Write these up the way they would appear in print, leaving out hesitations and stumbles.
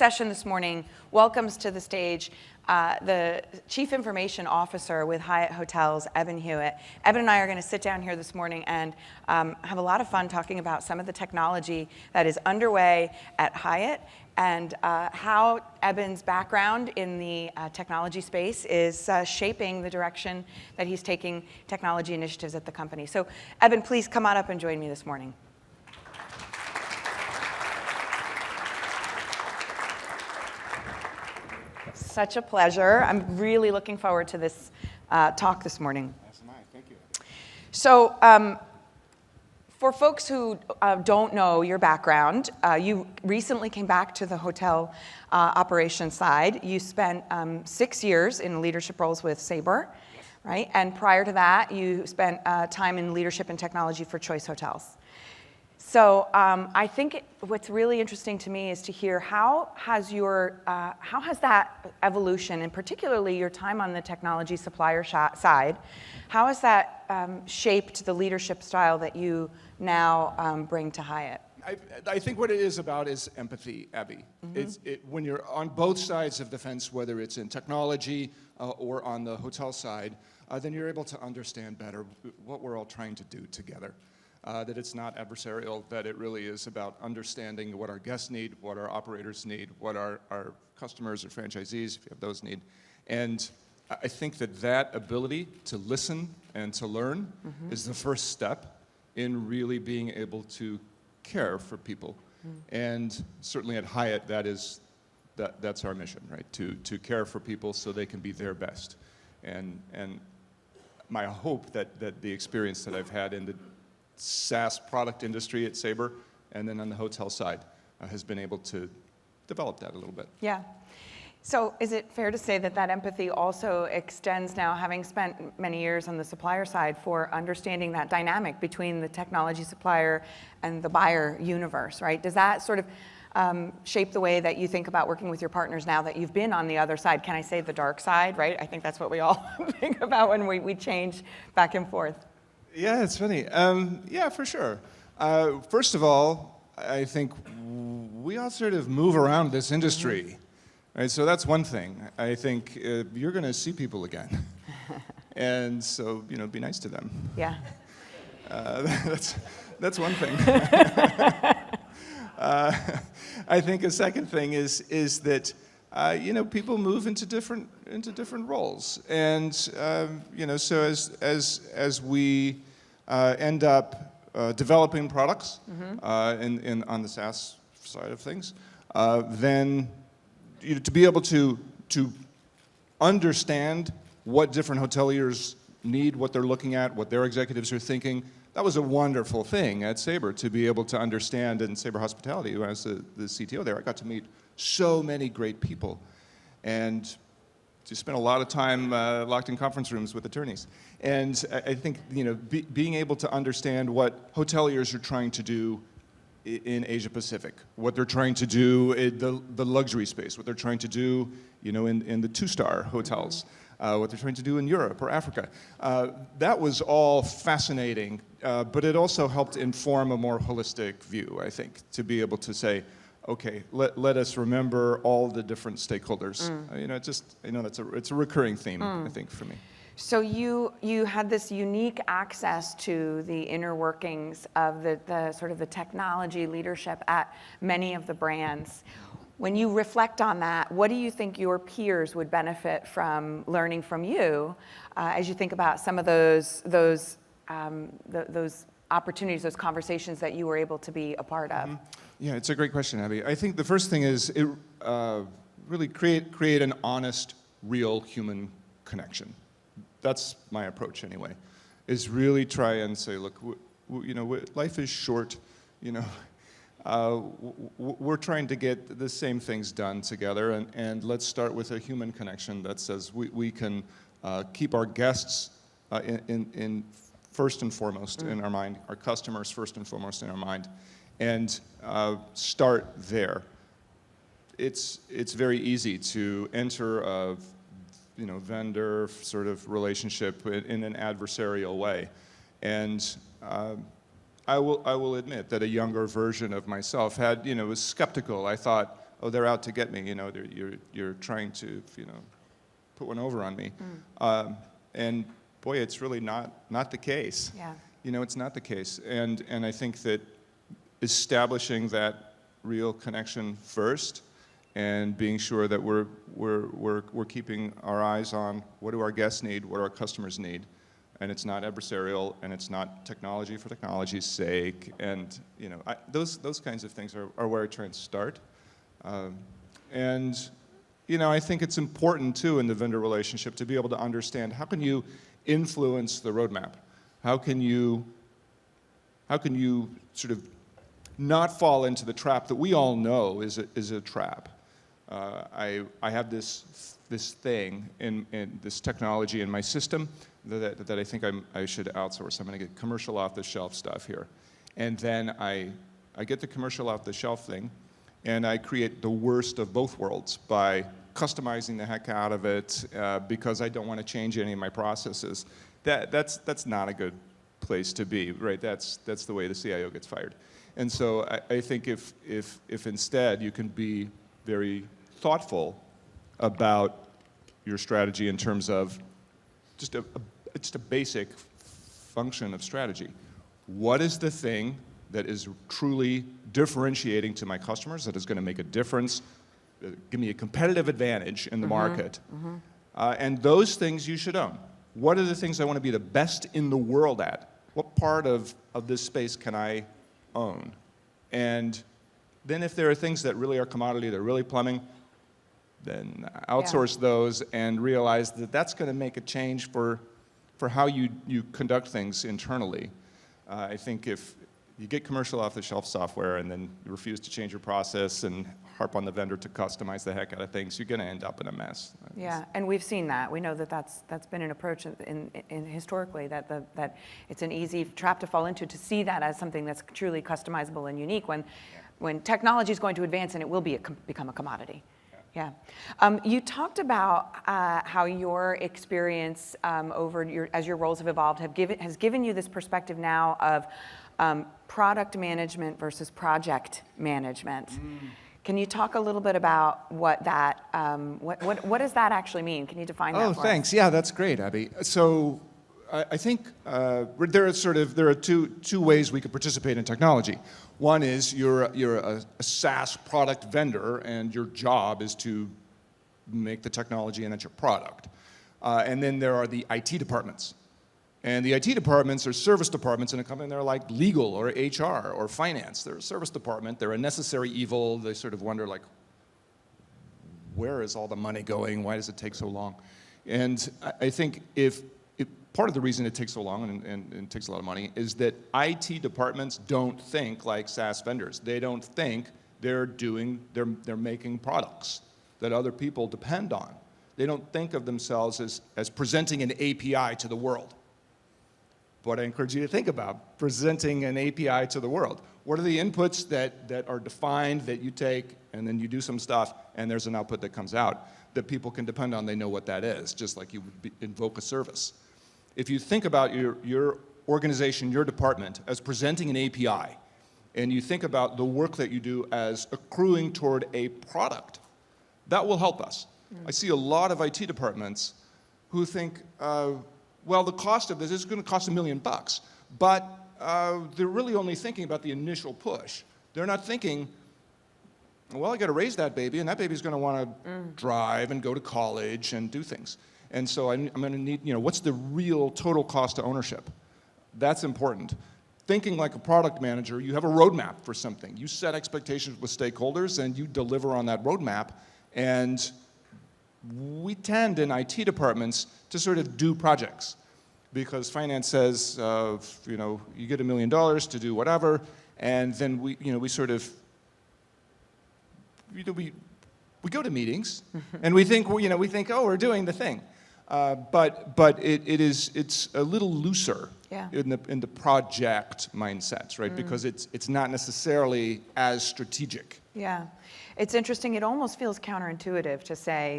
session this morning welcomes to the stage the Chief Information Officer with Hyatt Hotels, Eben Hewitt. Eben and I are going to sit down here this morning and have a lot of fun talking about some of the technology that is underway at Hyatt and how Eben's background in the technology space is shaping the direction that he's taking technology initiatives at the company. So, Eben, please come on up and join me this morning. Such a pleasure. I'm really looking forward to this talk this morning. Yes, am I. Thank you. So, for folks who don't know your background, you recently came back to the hotel operations side. You spent 6 years in leadership roles with Sabre, right? And prior to that, you spent time in leadership and technology for Choice Hotels. So I think what's really interesting to me is to hear how has that evolution, and particularly your time on the technology supplier side, how has that shaped the leadership style that you now bring to Hyatt? I think what it is about is empathy, Abby. Mm-hmm. When you're on both sides of the fence, whether it's in technology or on the hotel side, then you're able to understand better what we're all trying to do together. That it's not adversarial, that it really is about understanding what our guests need, what our operators need, what our customers or franchisees, if you have those, need. And I think that ability to listen and to learn is the first step in really being able to care for people. And certainly at Hyatt, that's our mission, right? To care for people so they can be their best. And my hope that the experience that I've had in the SaaS product industry at Sabre, and then on the hotel side, has been able to develop that a little bit. Yeah. So is it fair to say that empathy also extends now, having spent many years on the supplier side, for understanding that dynamic between the technology supplier and the buyer universe, right? Does that sort of shape the way that you think about working with your partners now that you've been on the other side? Can I say the dark side, right? I think that's what we all think about when we change back and forth. Yeah, it's funny. Yeah, for sure. First of all, I think we all sort of move around this industry, right? So that's one thing. I think you're going to see people again, and so be nice to them. Yeah. That's one thing. I think a second thing is that people move into different roles, and so as we end up developing products on the SaaS side of things, then to be able to understand what different hoteliers need, what they're looking at, what their executives are thinking. That was a wonderful thing at Sabre, to be able to understand. In Sabre Hospitality, when I was the CTO there, I got to meet so many great people, and to spend a lot of time locked in conference rooms with attorneys. And I think being able to understand what hoteliers are trying to do in Asia Pacific, what they're trying to do in the luxury space, what they're trying to do in the two-star hotels, what they're trying to do in Europe or Africa. That was all fascinating, but it also helped inform a more holistic view, I think, to be able to say, okay, let us remember all the different stakeholders. It's a recurring theme, I think, for me. So you had this unique access to the inner workings of the sort of the technology leadership at many of the brands. When you reflect on that, what do you think your peers would benefit from learning from you as you think about some of those opportunities, those conversations that you were able to be a part of? Yeah, it's a great question, Abby. I think the first thing is really create an honest, real human connection. That's my approach anyway, is really try and say, look, life is short, we're trying to get the same things done together, and let's start with a human connection that says we can keep our guests in first and foremost in our mind, our customers first and foremost in our mind, and start there. It's very easy to enter a vendor sort of relationship in an adversarial way, and I will admit that a younger version of myself was skeptical. I thought, oh, they're out to get me, you know, you're trying to, you know, put one over on me. And boy, it's really not the case. Yeah. You know, it's not the case. And I think that establishing that real connection first and being sure that we're keeping our eyes on what do our guests need, what do our customers need, and it's not adversarial, and it's not technology for technology's sake, and you know, those kinds of things are where I try and start. And you know, I think it's important too in the vendor relationship to be able to understand how can you influence the roadmap? How can you sort of not fall into the trap that we all know is a trap? I have this thing in this technology in my system that I think I should outsource. I'm going to get commercial off-the-shelf stuff here, and then I get the commercial off-the-shelf thing, and I create the worst of both worlds by customizing the heck out of it because I don't want to change any of my processes. That's not a good place to be, right? That's the way the CIO gets fired. And so I think if instead you can be very thoughtful about your strategy in terms of just a basic function of strategy. What is the thing that is truly differentiating to my customers, that is going to make a difference, give me a competitive advantage in the market? And those things you should own. What are the things I want to be the best in the world at? What part of this space can I own? And then if there are things that really are commodity, they're really plumbing, then outsource those and realize that that's going to make a change for how you conduct things internally. I think if you get commercial off-the-shelf software and then you refuse to change your process and harp on the vendor to customize the heck out of things, you're going to end up in a mess. Yeah, and we've seen that. We know that that's been an approach in historically that it's an easy trap to fall into, to see that as something that's truly customizable and unique when technology is going to advance and it will become a commodity. Yeah. You talked about how your experience as your roles have evolved has given you this perspective now of product management versus project management. Can you talk a little bit about what that what does that actually mean? Can you define that for us? Oh, thanks. Yeah, that's great, Abby. So I think there are two ways we could participate in technology. One is you're a SaaS product vendor, and your job is to make the technology, and that's your product. And then there are the IT departments. And the IT departments are service departments in a company. They're like legal or HR or finance. They're a service department. They're a necessary evil. They sort of wonder, like, where is all the money going? Why does it take so long? And I think part of the reason it takes so long and takes a lot of money is that IT departments don't think like SaaS vendors. They don't think they're making products that other people depend on. They don't think of themselves as presenting an API to the world. But I encourage you to think about presenting an API to the world. What are the inputs that are defined that you take, and then you do some stuff, and there's an output that comes out that people can depend on? They know what that is, just like you would invoke a service. If you think about your organization, your department, as presenting an API, and you think about the work that you do as accruing toward a product, that will help us. I see a lot of IT departments who think, well, the cost of this is going to cost $1 million, but they're really only thinking about the initial push. They're not thinking, well, I got to raise that baby, and that baby's going to want to drive and go to college and do things. And so I'm going to need, what's the real total cost to ownership? That's important. Thinking like a product manager, you have a roadmap for something. You set expectations with stakeholders, and you deliver on that roadmap. And we tend in IT departments to sort of do projects because finance says, you get $1 million to do whatever, and then we go to meetings and we think, oh, we're doing the thing. But it's a little looser in the project mindsets, right? Because it's not necessarily as strategic. Yeah, it's interesting. It almost feels counterintuitive to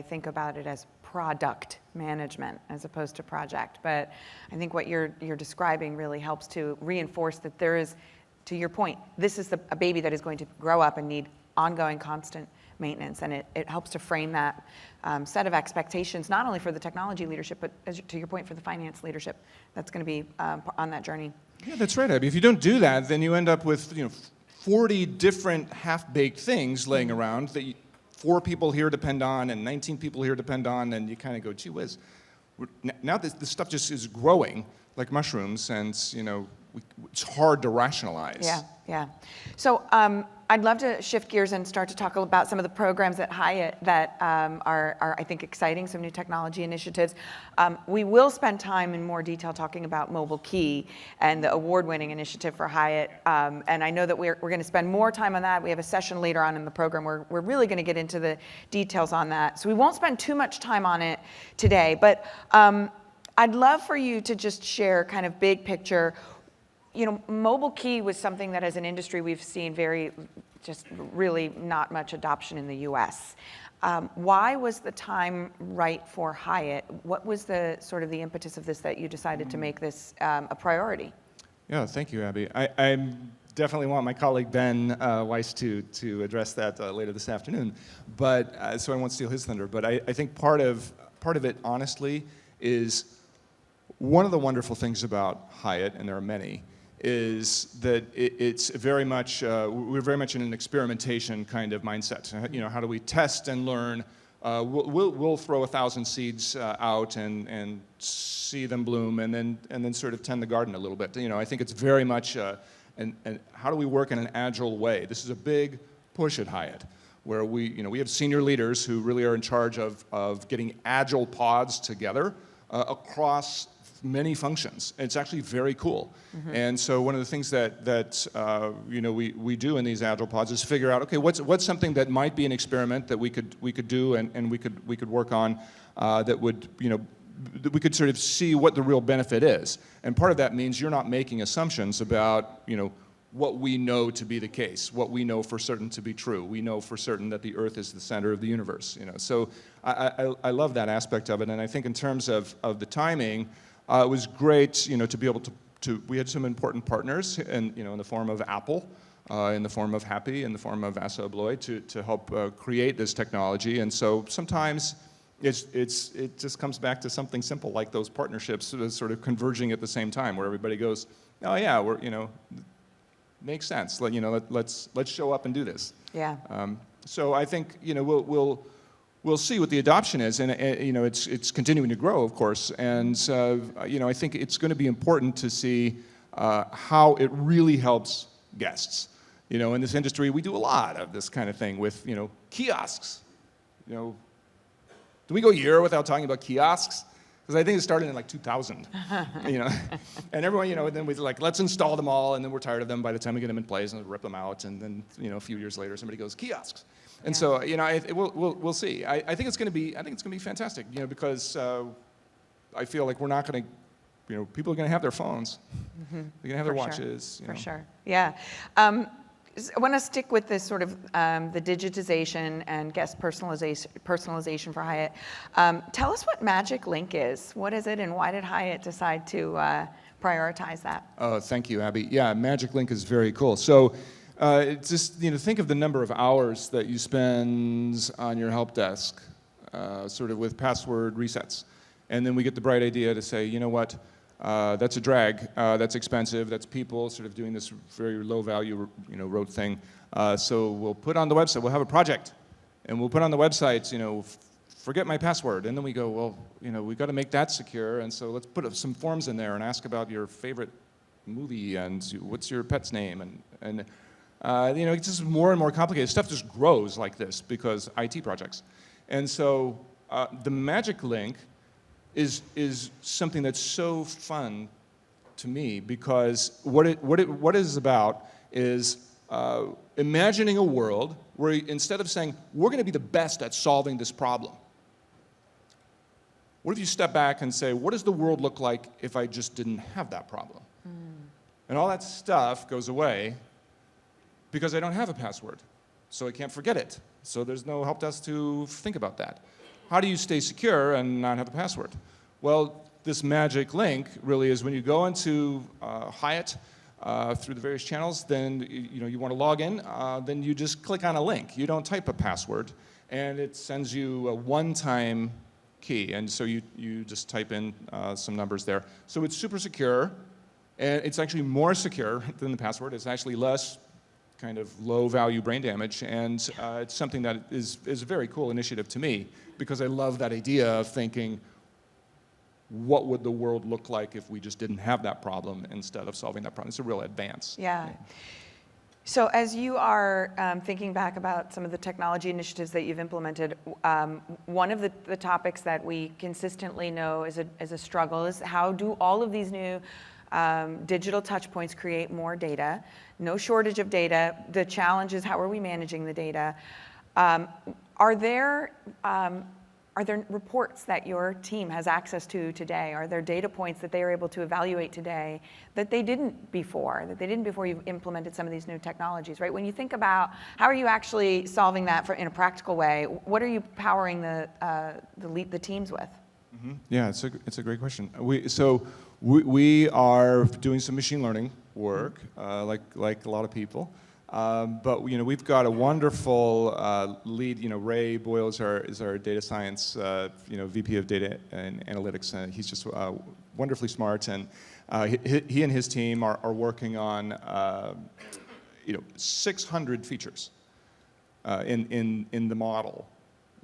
think about it as product management as opposed to project. But I think what you're describing really helps to reinforce that there is, to your point, this is a baby that is going to grow up and need ongoing, constant maintenance. And it helps to frame that set of expectations, not only for the technology leadership, but to your point, for the finance leadership that's going to be on that journey. Yeah, that's right, Abby. If you don't do that, then you end up with 40 different half-baked things laying around that 4 people here depend on and 19 people here depend on, and you kind of go, gee whiz. Now this stuff just is growing like mushrooms, and it's hard to rationalize. Yeah, yeah. So I'd love to shift gears and start to talk about some of the programs at Hyatt that are, I think, exciting, some new technology initiatives. We will spend time in more detail talking about Mobile Key and the award-winning initiative for Hyatt. And I know that we're going to spend more time on that. We have a session later on in the program where we're really going to get into the details on that. So we won't spend too much time on it today. But I'd love for you to just share kind of big picture. Mobile Key was something that as an industry we've seen just really not much adoption in the US. Why was the time right for Hyatt? What was the sort of the impetus of this that you decided to make this a priority? Yeah, thank you, Abby. I definitely want my colleague Ben Weiss to address that later this afternoon, but so I won't steal his thunder. But I think part of it, honestly, is one of the wonderful things about Hyatt, and there are many, is that it's very much, we're very much in an experimentation kind of mindset. How do we test and learn? We'll throw 1,000 seeds out and see them bloom, and then sort of tend the garden a little bit. I think it's very much, and how do we work in an agile way? This is a big push at Hyatt, where we have senior leaders who really are in charge of getting agile pods together across many functions. It's actually very cool. Mm-hmm. And so one of the things that we do in these agile pods is figure out, okay, what's something that might be an experiment that we could do and we could work on that would that we could sort of see what the real benefit is. And part of that means you're not making assumptions about what we know to be the case, what we know for certain to be true. We know for certain that the Earth is the center of the universe. So I love that aspect of it, and I think in terms of the timing. It was great, to be able to. We had some important partners, in the form of Apple, in the form of Happy, in the form of Assa Abloy, to help create this technology. And so sometimes it just comes back to something simple like those partnerships sort of converging at the same time, where everybody goes, oh yeah, we're makes sense. Let's show up and do this. Yeah. So I think We'll see what the adoption is, and it's continuing to grow, of course. And I think it's going to be important to see how it really helps guests. In this industry, we do a lot of this kind of thing with kiosks. Do we go a year without talking about kiosks? Because I think it started in like 2000. And everyone, then we're like, let's install them all, and then we're tired of them by the time we get them in place and rip them out, and then a few years later somebody goes kiosks. And so, we'll see. I think it's going to be fantastic, because I feel like we're not going to, people are going to have their phones, they're going to have their watches. For sure, yeah. I want to stick with this sort of the digitization and guest personalization for Hyatt. Tell us what Magic Link is. What is it, and why did Hyatt decide to prioritize that? Oh, thank you, Abby. Yeah, Magic Link is very cool. So. Just think of the number of hours that you spend on your help desk, sort of with password resets, and then we get the bright idea to say, you know what, that's a drag, that's expensive, that's people sort of doing this very low value, rote thing. So we'll put on the website, we'll have a project, and we'll put on the website, forget my password, and then we go, well, we've got to make that secure, and so let's put some forms in there and ask about your favorite movie and what's your pet's name, and it's just more and more complicated. Stuff just grows like this because IT projects. And so the Magic Link is something that's so fun to me, because what it is about is imagining a world where instead of saying, we're going to be the best at solving this problem, what if you step back and say, what does the world look like if I just didn't have that problem? And all that stuff goes away, because I don't have a password, so I can't forget it. So there's no help desk to think about that. How do you stay secure and not have a password? Well, this Magic Link really is when you go into Hyatt, through the various channels, then you want to log in, then you just click on a link. You don't type a password, and it sends you a one-time key, and so you just type in some numbers there. So it's super secure, and it's actually more secure than the password. It's actually less kind of low-value brain damage, and it's something that is a very cool initiative to me, because I love that idea of thinking, what would the world look like if we just didn't have that problem instead of solving that problem? It's a real advance. Yeah. So as you are thinking back about some of the technology initiatives that you've implemented, one of the topics that we consistently know is a struggle is how do all of these new digital touch points create more data? No shortage of data. The challenge is how are we managing the data? Are there reports that your team has access to today? Are there data points that they are able to evaluate today that they didn't before you've implemented some of these new technologies, right? When you think about how are you actually solving that in a practical way, what are you powering the teams with? Mm-hmm. Yeah, it's a great question. We are doing some machine learning work, like a lot of people. But we've got a wonderful lead. Ray Boyle is our data science VP of data and analytics. He's just wonderfully smart, and he and his team are working on 600 features in the model.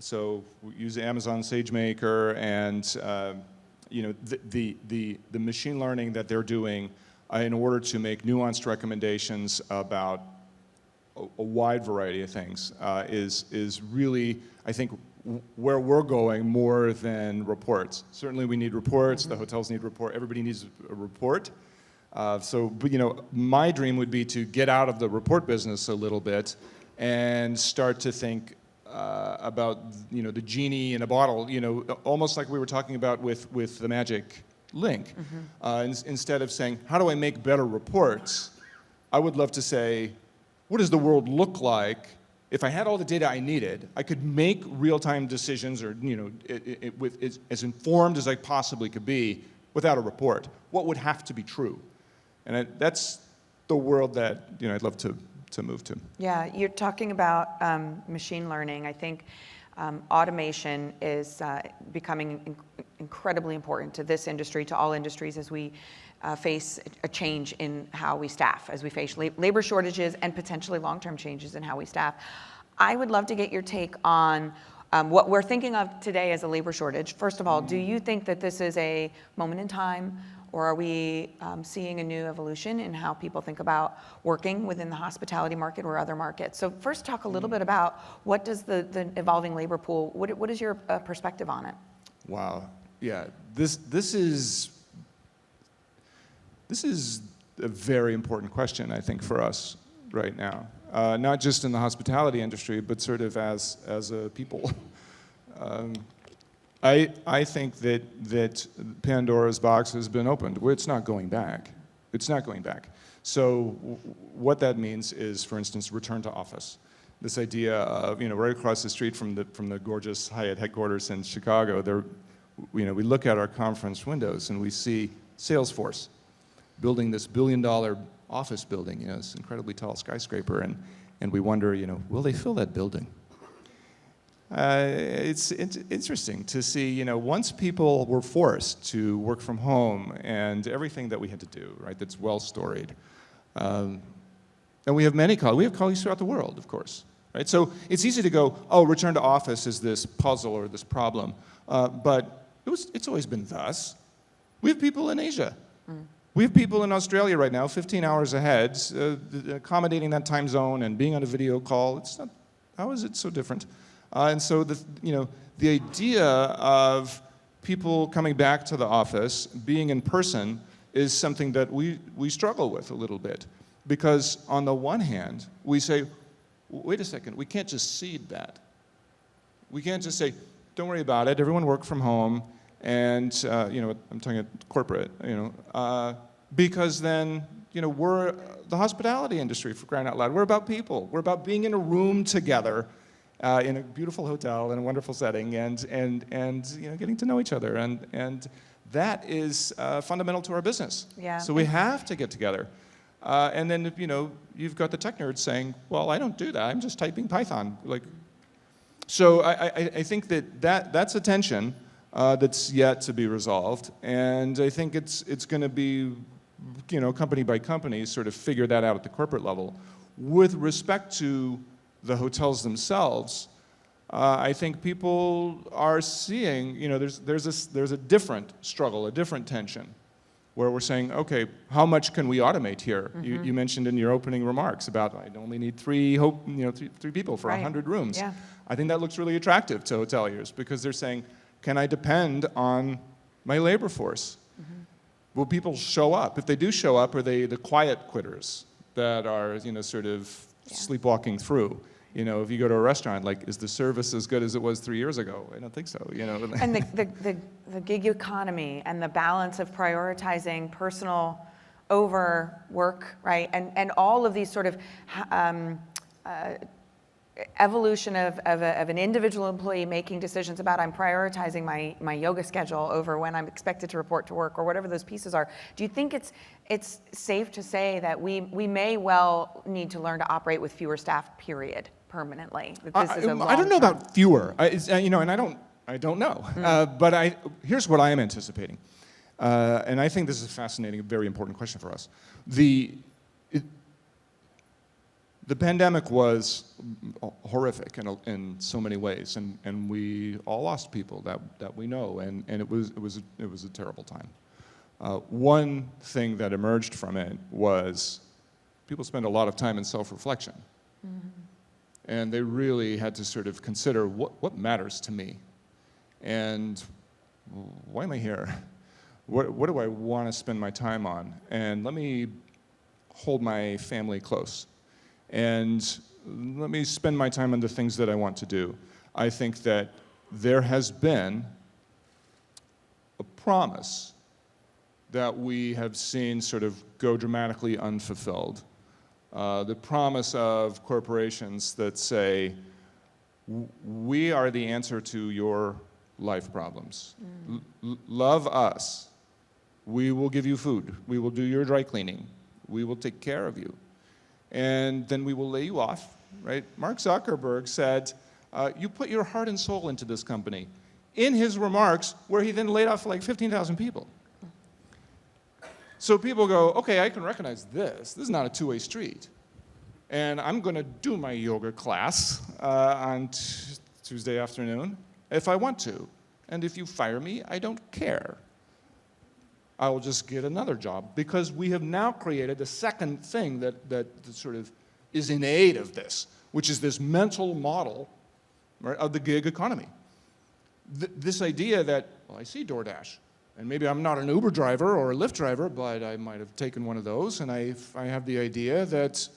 So we use Amazon SageMaker, and the machine learning that they're doing in order to make nuanced recommendations about a wide variety of things is really, I think, where we're going more than reports. Certainly we need reports, the hotels need report, everybody needs a report. But my dream would be to get out of the report business a little bit and start to think about the genie in a bottle, almost like we were talking about with the magic link. Instead of saying, how do I make better reports, I would love to say, what does the world look like if I had all the data I needed? I could make real-time decisions, or as informed as I possibly could be without a report. What would have to be true? And that's the world that I'd love to move to. Yeah, you're talking about machine learning. I think automation is becoming incredibly important to this industry, to all industries, as we face a change in how we staff, as we face labor shortages and potentially long-term changes in how we staff. I would love to get your take on what we're thinking of today as a labor shortage. First of all, do you think that this is a moment in time, or are we seeing a new evolution in how people think about working within the hospitality market or other markets? So first, talk a little bit about what does the evolving labor pool, what is your perspective on it? Wow, yeah, this is a very important question, I think, for us right now. Not just in the hospitality industry, but sort of as a people. I think that Pandora's box has been opened. It's not going back. It's not going back. So what that means is, for instance, return to office. This idea of, right across the street from the gorgeous Hyatt headquarters in Chicago, we look at our conference windows and we see Salesforce building this billion-dollar office building, this incredibly tall skyscraper, and we wonder, will they fill that building? It's interesting to see, once people were forced to work from home and everything that we had to do, right, that's well storied. And we have many colleagues. We have colleagues throughout the world, of course, right? So it's easy to go, oh, return to office is this puzzle or this problem. But it's always been thus. We have people in Asia. We have people in Australia right now, 15 hours ahead, accommodating that time zone and being on a video call. How is it so different? And so the idea of people coming back to the office, being in person, is something that we struggle with a little bit. Because on the one hand, we say, wait a second, we can't just cede that. We can't just say, don't worry about it, everyone work from home, and I'm talking about corporate, because then we're the hospitality industry, for crying out loud. We're about people. We're about being in a room together in a beautiful hotel in a wonderful setting, and getting to know each other, and that is fundamental to our business. Yeah. So we have to get together. And then, you've got the tech nerds saying, well, I don't do that. I'm just typing Python. So I think that's a tension that's yet to be resolved. And I think it's going to be, company by company, sort of figure that out at the corporate level. With respect to the hotels themselves, I think people are seeing, there's a different struggle, a different tension, where we're saying, okay, how much can we automate here? Mm-hmm. You mentioned in your opening remarks about I only need three people for 100 rooms. Yeah. I think that looks really attractive to hoteliers because they're saying, can I depend on my labor force? Mm-hmm. Will people show up? If they do show up, are they the quiet quitters that are, sort of sleepwalking through? If you go to a restaurant, is the service as good as it was 3 years ago? I don't think so, And the gig economy and the balance of prioritizing personal over work, right? And all of these sort of evolution of an individual employee making decisions about I'm prioritizing my yoga schedule over when I'm expected to report to work or whatever those pieces are. Do you think it's safe to say that we may well need to learn to operate with fewer staff, period, permanently? I don't know about fewer, and I don't know. But here's what I am anticipating, and I think this is a fascinating, very important question for us. The pandemic was horrific in so many ways, and we all lost people that we know, and it was a terrible time. One thing that emerged from it was people spent a lot of time in self-reflection, and they really had to sort of consider what matters to me, and why am I here? What do I want to spend my time on? And let me hold my family close. And let me spend my time on the things that I want to do. I think that there has been a promise that we have seen sort of go dramatically unfulfilled. The promise of corporations that say, we are the answer to your life problems. Love us. We will give you food. We will do your dry cleaning. We will take care of you. And then we will lay you off, right? Mark Zuckerberg said, you put your heart and soul into this company. In his remarks, where he then laid off 15,000 people. So people go, okay, I can recognize this. This is not a two-way street. And I'm going to do my yoga class on Tuesday afternoon if I want to. And if you fire me, I don't care. I will just get another job, because we have now created a second thing that sort of is innate of this, which is this mental model, right, of the gig economy. This idea that, well, I see DoorDash, and maybe I'm not an Uber driver or a Lyft driver, but I might have taken one of those, and I have the idea that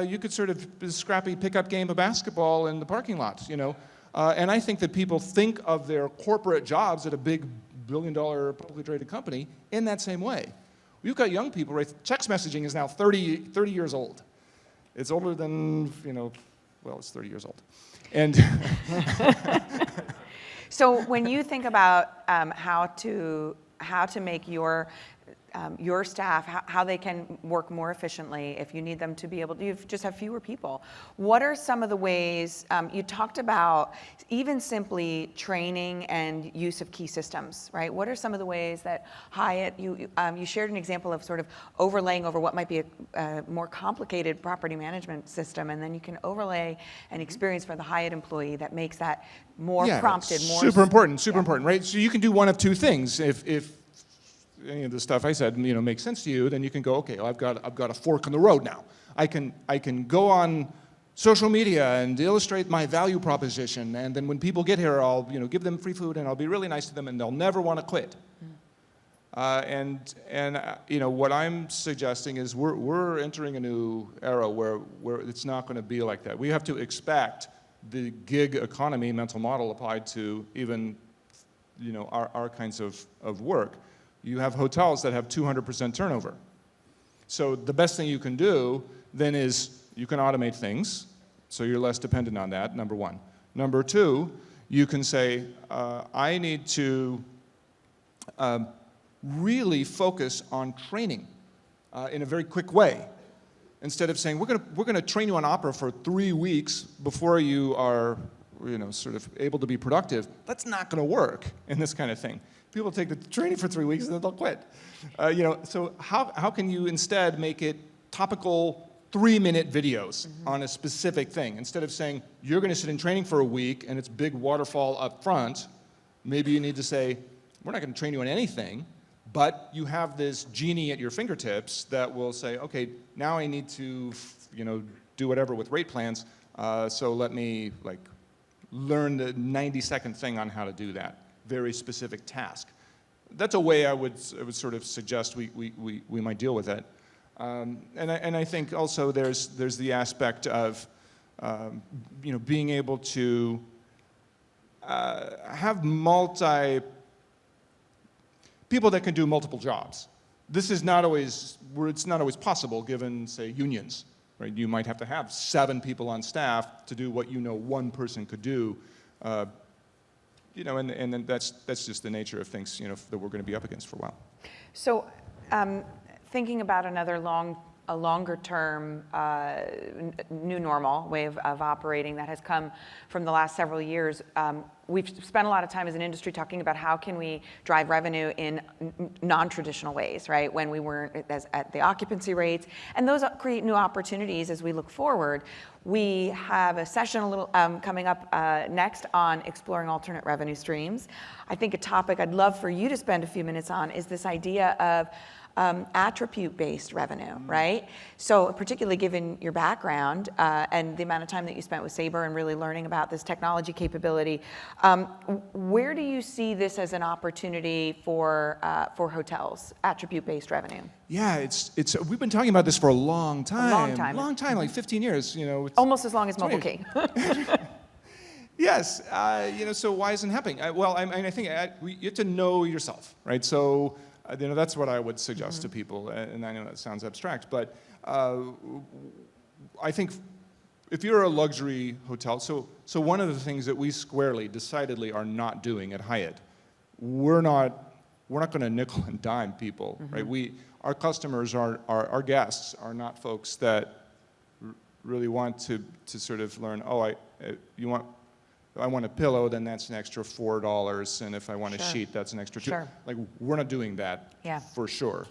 you could sort of scrappy pickup game of basketball in the parking lot, and I think that people think of their corporate jobs at a big billion-dollar publicly traded company in that same way. We've got young people, right? Text messaging is now 30 years old. It's older than, it's 30 years old. And so when you think about how to make your staff, how they can work more efficiently if you need them to be able to, you just have fewer people. What are some of the ways, you talked about even simply training and use of key systems, right? What are some of the ways that Hyatt, you shared an example of sort of overlaying over what might be a more complicated property management system, and then you can overlay an experience for the Hyatt employee that makes that more prompted, more... super important, right? So you can do one of two things. If any of the stuff I said, makes sense to you, then you can go, okay, well, I've got a fork in the road now. I can go on social media and illustrate my value proposition, and then when people get here, I'll give them free food, and I'll be really nice to them, and they'll never want to quit. And what I'm suggesting is we're entering a new era where it's not going to be like that. We have to expect the gig economy mental model applied to even our kinds of work. You have hotels that have 200% turnover. So the best thing you can do then is you can automate things, so you're less dependent on that, number one. Number two, you can say, I need to really focus on training in a very quick way. Instead of saying, we're gonna train you on Opera for 3 weeks before you are, sort of able to be productive, that's not gonna work in this kind of thing. People take the training for 3 weeks and then they'll quit. So how can you instead make it topical 3-minute videos on a specific thing? Instead of saying, you're gonna sit in training for a week and it's big waterfall up front, maybe you need to say, we're not gonna train you on anything, but you have this genie at your fingertips that will say, okay, now I need to, do whatever with rate plans, so let me learn the 90-second thing on how to do that. Very specific task. That's a way I would sort of suggest we might deal with it. And I think also there's the aspect of being able to have people that can do multiple jobs. This is not always it's not always possible given, say, unions. Right? You might have to have 7 people on staff to do what one person could do. And then that's just the nature of things that we're going to be up against for a while. So, thinking about a longer term new normal way of operating that has come from the last several years, we've spent a lot of time as an industry talking about how can we drive revenue in non-traditional ways, right? When we weren't at the occupancy rates, and those create new opportunities as we look forward. We have a session coming up next on exploring alternate revenue streams. I think a topic I'd love for you to spend a few minutes on is this idea of attribute-based revenue, right? So particularly given your background and the amount of time that you spent with Sabre and really learning about this technology capability, where do you see this as an opportunity for hotels, attribute-based revenue? Yeah, we've been talking about this for a long time. A long time. Like 15 years. Almost as long as Mobile Key. Yes, so why isn't it happening? I think you have to know yourself, right? So. That's what I would suggest to people, and I know that sounds abstract, but I think if you're a luxury hotel, so one of the things that we squarely, decidedly are not doing at Hyatt, we're not going to nickel and dime people, right? Our customers our guests are not folks that really want to sort of learn, I want a pillow, then that's an extra $4, and if I want a sheet, that's an extra $2. Sure. We're not doing that for sure.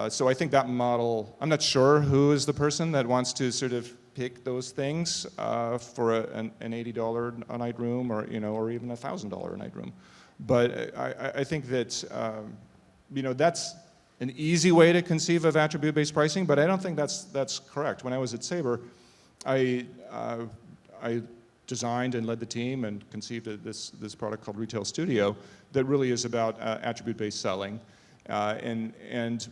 So I think that model, I'm not sure who is the person that wants to sort of pick those things for an $80 a night room or even a $1,000 a night room. But I think that, that's an easy way to conceive of attribute-based pricing, but I don't think that's correct. When I was at Sabre, I designed and led the team and conceived this product called Retail Studio that really is about attribute-based selling, and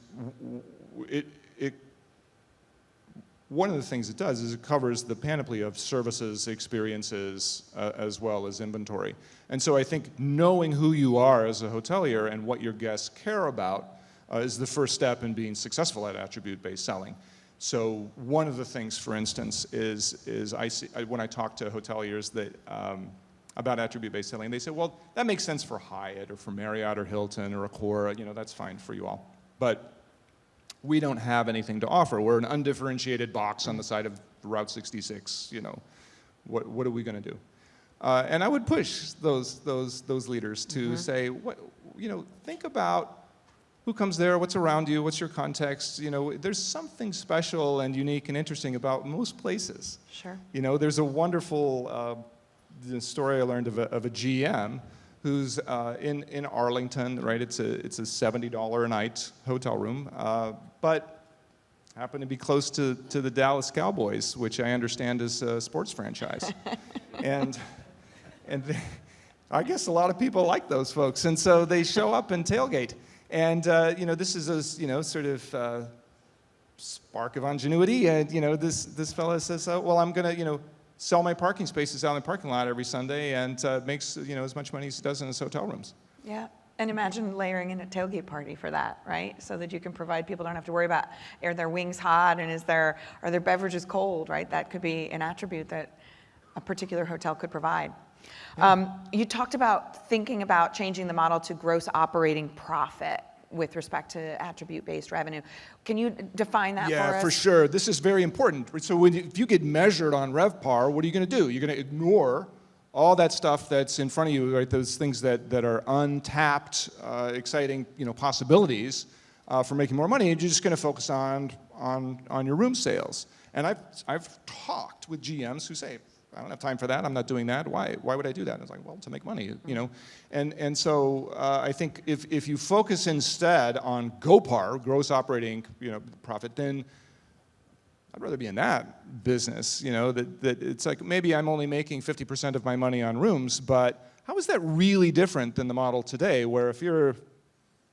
one of the things it does is it covers the panoply of services, experiences, as well as inventory. And so I think knowing who you are as a hotelier and what your guests care about is the first step in being successful at attribute-based selling. So one of the things, for instance, is I see when I talk to hoteliers that about attribute-based selling, they say, well, that makes sense for Hyatt or for Marriott or Hilton or Accor, that's fine for you all. But we don't have anything to offer. We're an undifferentiated box on the side of Route 66. What are we going to do? And I would push those leaders to say, think about who comes there, what's around you, what's your context. There's something special and unique and interesting about most places. Sure. There's a wonderful story I learned of a GM who's in Arlington, right? It's a $70 a night hotel room, but happened to be close to the Dallas Cowboys, which I understand is a sports franchise. and I guess a lot of people like those folks, and so they show up and tailgate. And this is a sort of spark of ingenuity. And this fellow says, well, I'm gonna sell my parking spaces out in the parking lot every Sunday, and makes as much money as he does in his hotel rooms. Yeah, and imagine layering in a tailgate party for that, right? So that you can provide, people don't have to worry about, are their wings hot and are their beverages cold, right? That could be an attribute that a particular hotel could provide. You talked about thinking about changing the model to gross operating profit. with respect to attribute-based revenue. Can you define that for us? Yeah, for sure. This is very important. So if you get measured on RevPAR, what are you going to do? You're going to ignore all that stuff that's in front of you, right? Those things that are untapped, exciting, possibilities for making more money. And you're just going to focus on your room sales. And I've talked with GMs who say, I don't have time for that. I'm not doing that. Why would I do that? And it's like, well, to make money, And so I think if you focus instead on GOPAR, gross operating, profit, then I'd rather be in that business. That it's like maybe I'm only making 50% of my money on rooms, but how is that really different than the model today, where if you're,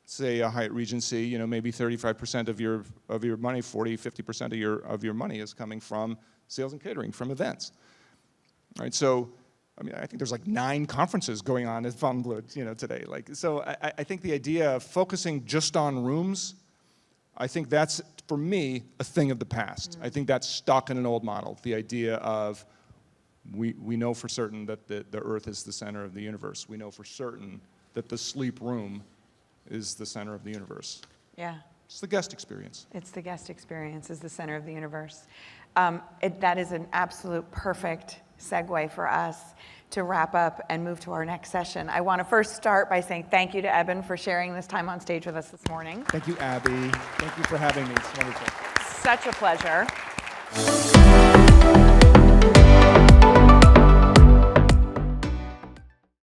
say, a Hyatt Regency, maybe 35% of your money, 40, 50% of your money is coming from sales and catering, from events. Right, so, I think there's like 9 conferences going on at Fonblood, today. So I think the idea of focusing just on rooms, I think that's, for me, a thing of the past. Mm-hmm. I think that's stuck in an old model. The idea of we know for certain that the Earth is the center of the universe. We know for certain that the sleep room is the center of the universe. Yeah. It's the guest experience. It's the guest experience is the center of the universe. That is an absolute perfect segue for us to wrap up and move to our next session. I want to first start by saying thank you to Eben for sharing this time on stage with us this morning. Thank you, Abby. Thank you for having me. It's wonderful. Such a pleasure.